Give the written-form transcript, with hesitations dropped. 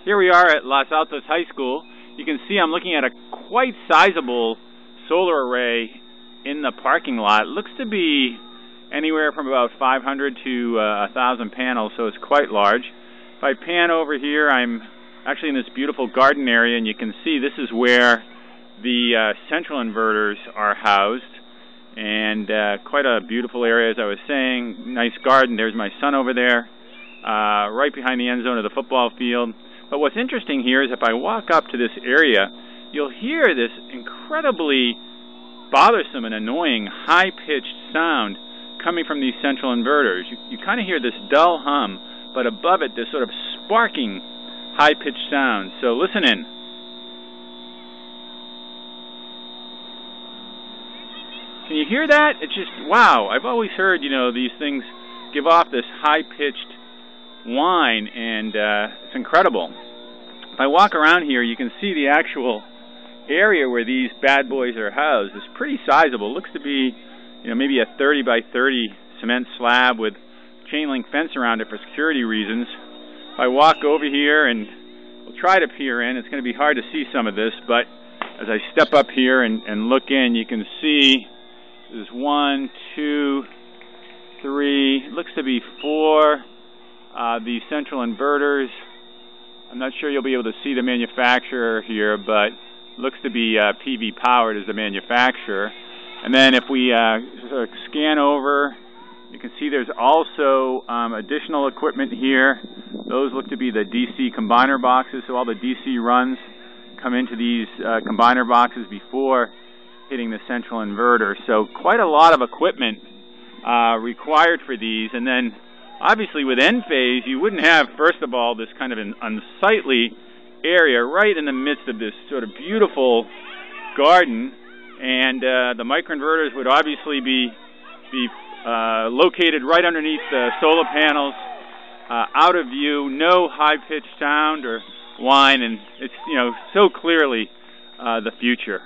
Here we are at Los Altos High School. You can see I'm looking at a quite sizable solar array in the parking lot. It looks to be anywhere from about 500 to 1,000 panels, so it's quite large. If I pan over here, I'm actually in this beautiful garden area, and you can see this is where the central inverters are housed. And quite a beautiful area, as I was saying. Nice garden. There's my son over there, right behind the end zone of the football field. But what's interesting here is if I walk up to this area, you'll hear this incredibly bothersome and annoying high-pitched sound coming from these central inverters. You kind of hear this dull hum, but above it this sort of sparking high-pitched sound. So listen in. Can you hear that? It's just, wow. I've always heard, these things give off this high-pitched whine, and it's incredible. If I walk around here, you can see the actual area where these bad boys are housed. It's pretty sizable. It looks to be, maybe a 30 by 30 cement slab with chain link fence around it for security reasons. If I walk over here and we'll try to peer in, it's going to be hard to see some of this, but as I step up here and look in, you can see there's 1, 2, 3, it looks to be 4 these central inverters. I'm not sure you'll be able to see the manufacturer here, but it looks to be PV powered as the manufacturer. And then if we sort of scan over, you can see there's also additional equipment here. Those look to be the DC combiner boxes, so all the DC runs come into these combiner boxes before hitting the central inverter. So quite a lot of equipment required for these. And then obviously with Enphase, you wouldn't have, first of all, this kind of an unsightly area right in the midst of this sort of beautiful garden. And the microinverters would obviously be located right underneath the solar panels, out of view, no high-pitched sound or whine, and it's so clearly the future.